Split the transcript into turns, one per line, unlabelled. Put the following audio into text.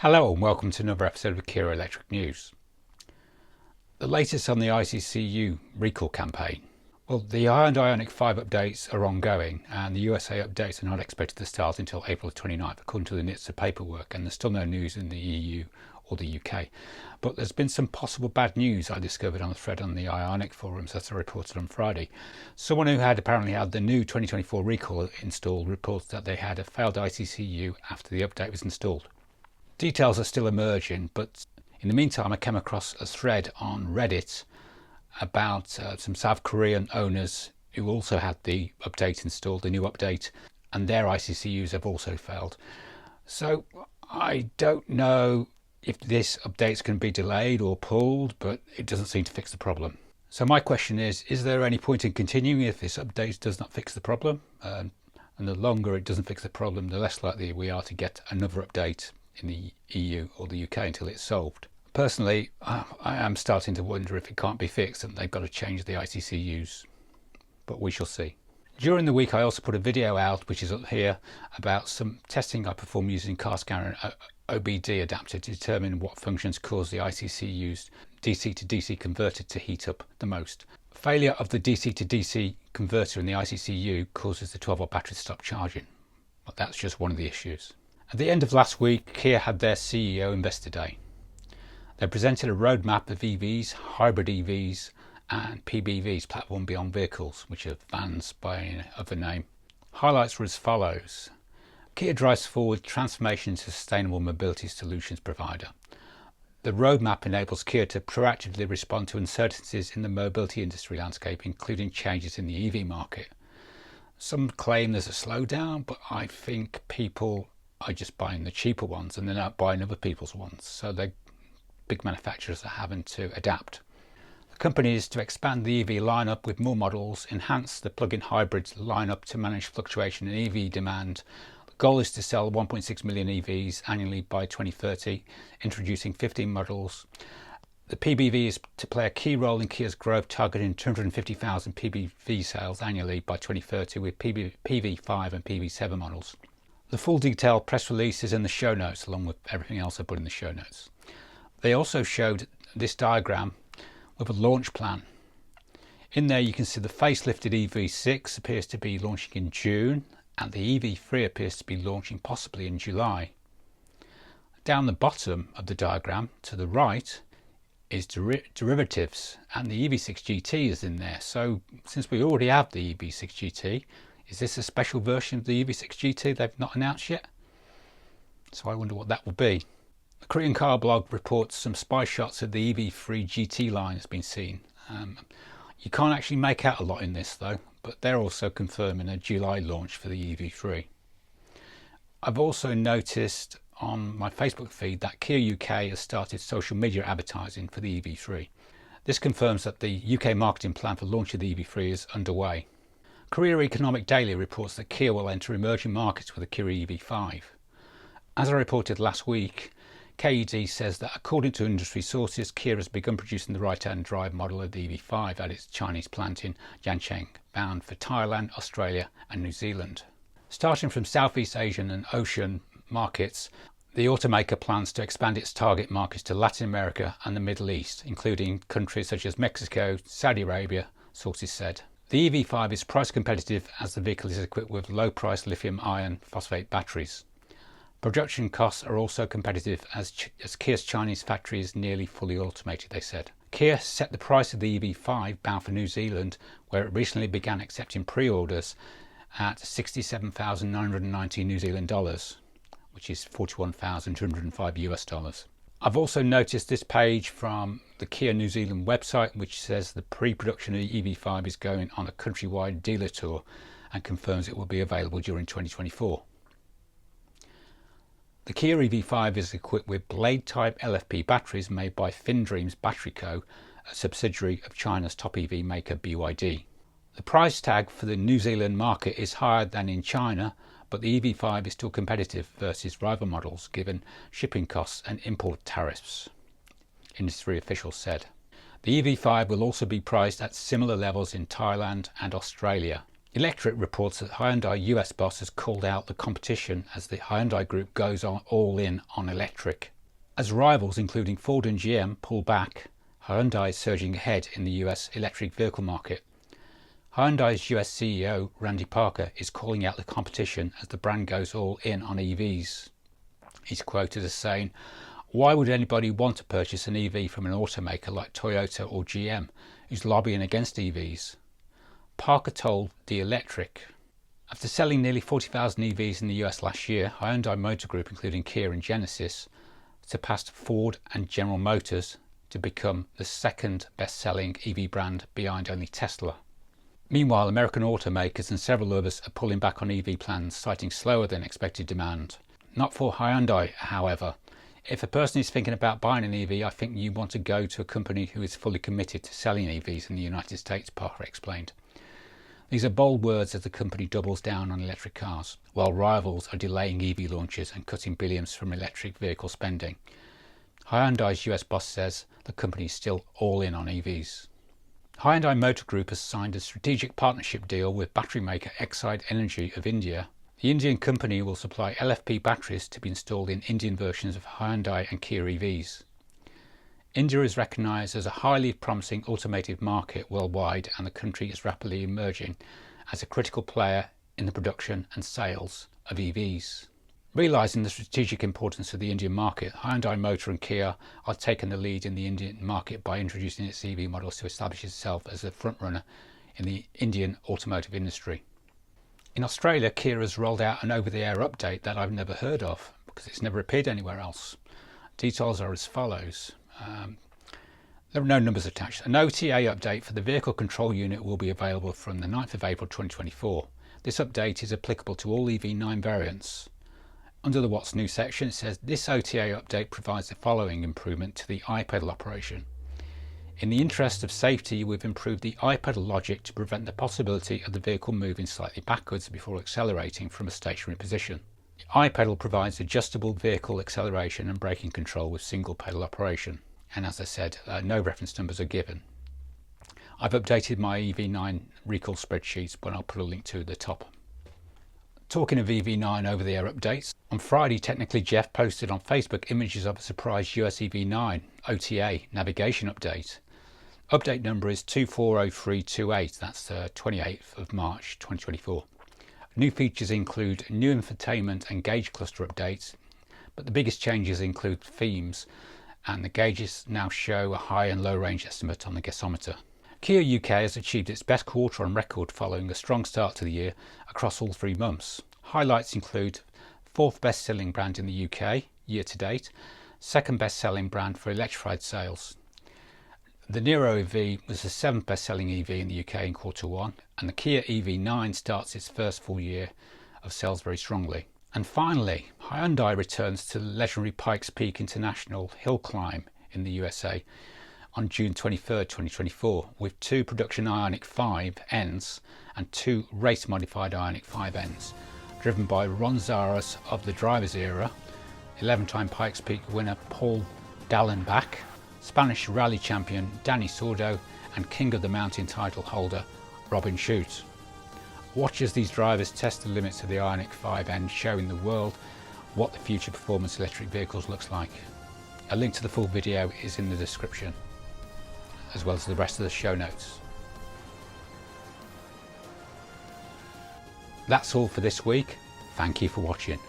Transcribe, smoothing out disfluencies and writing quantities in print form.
Hello and welcome to another episode of Kia Electric News. The latest on the ICCU recall campaign. Well, the Hyundai Ioniq 5 updates are ongoing and the USA updates are not expected to start until April 29th according to the NHTSA paperwork, and there's still no news in the EU or the UK. But there's been some possible bad news I discovered on a thread on the Ioniq forums that I reported on Friday. Someone who had apparently had the new 2024 recall installed reports that they had a failed ICCU after the update was installed. Details are still emerging, but in the meantime I came across a thread on Reddit about some South Korean owners who also had the update installed, the new update, and their ICCUs have also failed. So I don't know if this update's going to be delayed or pulled, but it doesn't seem to fix the problem. So my question is there any point in continuing if this update does not fix the problem? And the longer it doesn't fix the problem, the less likely we are to get another update in the EU or the UK until it's solved. Personally, I am starting to wonder if it can't be fixed and they've got to change the ICCUs, but we shall see. During the week I also put a video out, which is up here, about some testing I performed using car scanner and OBD adapter to determine what functions cause the ICCU's DC to DC converter to heat up the most. Failure of the DC to DC converter in the ICCU causes the 12-volt battery to stop charging, but that's just one of the issues. At the end of last week, Kia had their CEO Investor Day. They presented a roadmap of EVs, hybrid EVs and PBVs, platform beyond vehicles, which are vans by any other name. Highlights were as follows. Kia drives forward transformation to sustainable mobility solutions provider. The roadmap enables Kia to proactively respond to uncertainties in the mobility industry landscape, including changes in the EV market. Some claim there's a slowdown, but I think people are just buying the cheaper ones and they're not buying other people's ones. So the big manufacturers are having to adapt. The company is to expand the EV lineup with more models, enhance the plug-in hybrids lineup to manage fluctuation in EV demand. The goal is to sell 1.6 million EVs annually by 2030, introducing 15 models. The PBV is to play a key role in Kia's growth, targeting 250,000 PBV sales annually by 2030 with PV5 and PV7 models. The full detailed press release is in the show notes along with everything else I put in the show notes. They also showed this diagram with a launch plan. In there you can see the facelifted EV6 appears to be launching in June and the EV3 appears to be launching possibly in July. Down the bottom of the diagram to the right is derivatives, and the EV6 GT is in there. So since we already have the EV6 GT, is this a special version of the EV6 GT they've not announced yet? So I wonder what that will be. The Korean car blog reports some spy shots of the EV3 GT line has been seen. You can't actually make out a lot in this though, but they're also confirming a July launch for the EV3. I've also noticed on my Facebook feed that Kia UK has started social media advertising for the EV3. This confirms that the UK marketing plan for launch of the EV3 is underway. Korea Economic Daily reports that Kia will enter emerging markets with the Kia EV5. As I reported last week, KED says that according to industry sources, Kia has begun producing the right-hand drive model of the EV5 at its Chinese plant in Yancheng, bound for Thailand, Australia and New Zealand. Starting from Southeast Asian and Ocean markets, the automaker plans to expand its target markets to Latin America and the Middle East, including countries such as Mexico, Saudi Arabia, sources said. The EV5 is price competitive as the vehicle is equipped with low-priced lithium iron phosphate batteries. Production costs are also competitive as Kia's Chinese factory is nearly fully automated, they said. Kia set the price of the EV5 bound for New Zealand, where it recently began accepting pre-orders, at 67,990 New Zealand dollars, which is 41,205 US dollars. I've also noticed this page from the Kia New Zealand website, which says the pre-production of the EV5 is going on a countrywide dealer tour and confirms it will be available during 2024. The Kia EV5 is equipped with blade-type LFP batteries made by FinDreams Battery Co., a subsidiary of China's top EV maker BYD. The price tag for the New Zealand market is higher than in China, but the EV5 is still competitive versus rival models given shipping costs and import tariffs, industry officials said. The EV5 will also be priced at similar levels in Thailand and Australia. Electric reports that Hyundai US boss has called out the competition as the Hyundai group goes all in on electric. As rivals including Ford and GM pull back, Hyundai is surging ahead in the US electric vehicle market. Hyundai's US CEO Randy Parker is calling out the competition as the brand goes all in on EVs. He's quoted as saying, "Why would anybody want to purchase an EV from an automaker like Toyota or GM who's lobbying against EVs?" Parker told The Electric. After selling nearly 40,000 EVs in the US last year, Hyundai Motor Group, including Kia and Genesis, surpassed Ford and General Motors to become the second best-selling EV brand behind only Tesla. Meanwhile, American automakers and several others are pulling back on EV plans, citing slower than expected demand. Not for Hyundai, however. If a person is thinking about buying an EV, I think you want to go to a company who is fully committed to selling EVs in the United States, Parker explained. These are bold words as the company doubles down on electric cars, while rivals are delaying EV launches and cutting billions from electric vehicle spending. Hyundai's US boss says the company is still all in on EVs. Hyundai Motor Group has signed a strategic partnership deal with battery maker Exide Energy of India. The Indian company will supply LFP batteries to be installed in Indian versions of Hyundai and Kia EVs. India is recognised as a highly promising automotive market worldwide, and the country is rapidly emerging as a critical player in the production and sales of EVs. Realising the strategic importance of the Indian market, Hyundai Motor and Kia are taking the lead in the Indian market by introducing its EV models to establish itself as a frontrunner in the Indian automotive industry. In Australia, Kia has rolled out an over-the-air update that I've never heard of because it's never appeared anywhere else. Details are as follows. There are no numbers attached. An OTA update for the vehicle control unit will be available from the 9th of April 2024. This update is applicable to all EV9 variants. Under the What's New section, it says this OTA update provides the following improvement to the iPedal operation. In the interest of safety, we've improved the iPedal logic to prevent the possibility of the vehicle moving slightly backwards before accelerating from a stationary position. The iPedal provides adjustable vehicle acceleration and braking control with single pedal operation. And as I said, no reference numbers are given. I've updated my EV9 Recall spreadsheets, but I'll put a link to at the top. Talking of EV9 over-the-air updates, on Friday Technically Jeff posted on Facebook images of a surprise US EV9 OTA navigation update. Update number is 240328, that's 28th of March 2024. New features include new infotainment and gauge cluster updates, but the biggest changes include themes, and the gauges now show a high and low range estimate on the gasometer. Kia UK has achieved its best quarter on record following a strong start to the year across all 3 months. Highlights include 4th best-selling brand in the UK year to date, 2nd best-selling brand for electrified sales. The Niro EV was the 7th best-selling EV in the UK in quarter 1, and the Kia EV9 starts its first full year of sales very strongly. And finally, Hyundai returns to the legendary Pikes Peak International Hill Climb in the USA on June 23, 2024, with 2 production Ioniq 5Ns and 2 race-modified Ioniq 5Ns, driven by Ron Zaras of the driver's era, 11-time Pikes Peak winner Paul Dallenbach, Spanish rally champion Danny Sordo, and King of the Mountain title holder Robin Schutz. Watch as these drivers test the limits of the Ioniq 5N, showing the world what the future performance electric vehicles looks like. A link to the full video is in the description, as well as the rest of the show notes. That's all for this week. Thank you for watching.